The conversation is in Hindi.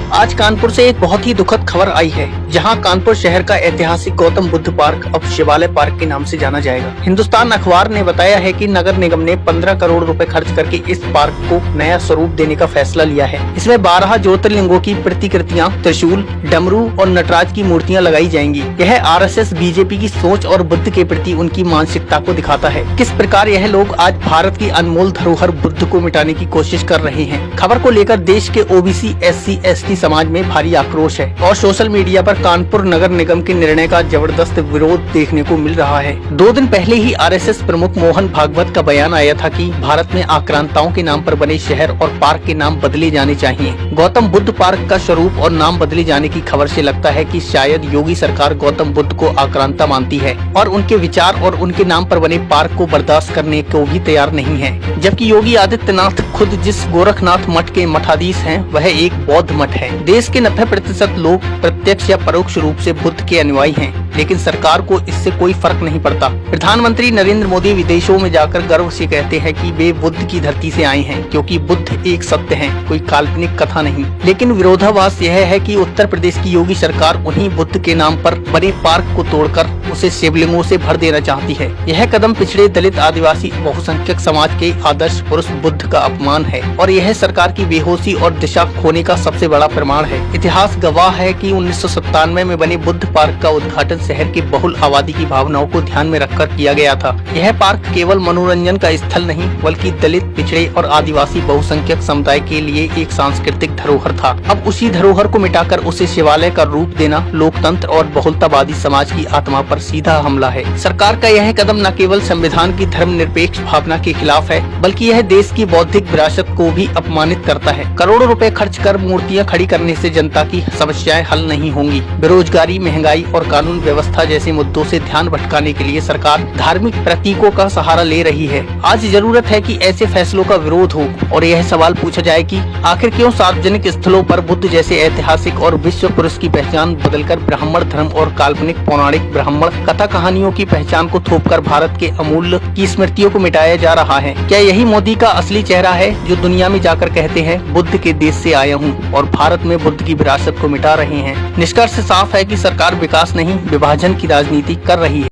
आज कानपुर से एक बहुत ही दुखद खबर आई है, जहां कानपुर शहर का ऐतिहासिक गौतम बुद्ध पार्क अब शिवालय पार्क के नाम से जाना जाएगा। हिंदुस्तान अखबार ने बताया है कि नगर निगम ने 15 करोड़ रुपए खर्च करके इस पार्क को नया स्वरूप देने का फैसला लिया है। इसमें 12 ज्योतिर्लिंगों की प्रतिकृतियां, त्रिशूल, डमरू और नटराज की मूर्तियां लगाई जाएंगी। यह आरएसएस बीजेपी की सोच और बुद्ध के प्रति उनकी मानसिकता को दिखाता है। किस प्रकार यह लोग आज भारत की अनमोल धरोहर बुद्ध को मिटाने की कोशिश कर रहे हैं। खबर को लेकर देश के ओबीसी, एससी, एसटी समाज में भारी आक्रोश है और सोशल मीडिया पर कानपुर नगर निगम के निर्णय का जबरदस्त विरोध देखने को मिल रहा है। 2 दिन पहले ही आरएसएस प्रमुख मोहन भागवत का बयान आया था कि भारत में आक्रांताओं के नाम पर बने शहर और पार्क के नाम बदले जाने चाहिए। गौतम बुद्ध पार्क का स्वरूप और नाम बदले जाने की खबर से लगता है कि शायद योगी सरकार गौतम बुद्ध को आक्रांता मानती है और उनके विचार और उनके नाम पर बने पार्क को बर्दाश्त करने को भी तैयार नहीं है। जबकि योगी आदित्यनाथ खुद जिस गोरखनाथ मठ के मठाधीश हैं, वह एक बौद्ध मठ है। देश के 90% लोग प्रत्यक्ष या परोक्ष रूप से बुद्ध के अनुयायी हैं, लेकिन सरकार को इससे कोई फर्क नहीं पड़ता। प्रधानमंत्री नरेंद्र मोदी विदेशों में जाकर गर्व से कहते हैं कि वे बुद्ध की धरती से आए हैं, क्योंकि बुद्ध एक सत्य है, कोई काल्पनिक कथा नहीं। लेकिन विरोधाभास यह है कि उत्तर प्रदेश की योगी सरकार उन्हीं बुद्ध के नाम पर बने पार्क को तोड़कर उसे शिवलिंगों से भर देना चाहती है। यह कदम पिछड़े, दलित, आदिवासी, बहुसंख्यक समाज के आदर्श पुरुष बुद्ध का अपमान है और यह सरकार की बेहोशी और दिशा खोने का सबसे बड़ा प्रमाण है। इतिहास गवाह है कि 1997 में बने बुद्ध पार्क का उद्घाटन शहर की बहुल आबादी की भावनाओं को ध्यान में रखकर किया गया था। यह पार्क केवल मनोरंजन का स्थल नहीं, बल्कि दलित, पिछड़े और आदिवासी बहुसंख्यक समुदाय के लिए एक सांस्कृतिक धरोहर था। अब उसी धरोहर को मिटाकर उसे शिवालय का रूप देना लोकतंत्र और बहुलतावादी समाज की आत्मा पर सीधा हमला है। सरकार का यह कदम न केवल संविधान की धर्मनिरपेक्ष भावना के खिलाफ है, बल्कि यह देश की बौद्धिक विरासत को भी अपमानित करता है। करोड़ों रुपए खर्च कर मूर्तियां खड़ी करने से जनता की समस्याएं हल नहीं होंगी। बेरोजगारी, महंगाई और कानून व्यवस्था जैसे मुद्दों से ध्यान भटकाने के लिए सरकार धार्मिक प्रतीकों का सहारा ले रही है। आज जरूरत है कि ऐसे फैसलों का विरोध हो और यह सवाल पूछा जाए कि आखिर क्यों सार्वजनिक स्थलों पर बुद्ध जैसे ऐतिहासिक और विश्व पुरुष की पहचान बदलकर ब्राह्मण धर्म और काल्पनिक पौराणिक ब्राह्मण कथा कहानियों की पहचान को थोपकर भारत के अमूल्य की स्मृतियों को मिटाया जा रहा है। क्या यही मोदी का असली चेहरा है, जो दुनिया में जाकर कहते हैं बुद्ध के देश से आया हूँ और भारत में बुद्ध की विरासत को मिटा रहे हैं। निष्कर्ष साफ है कि सरकार विकास नहीं, विभाजन की राजनीति कर रही है।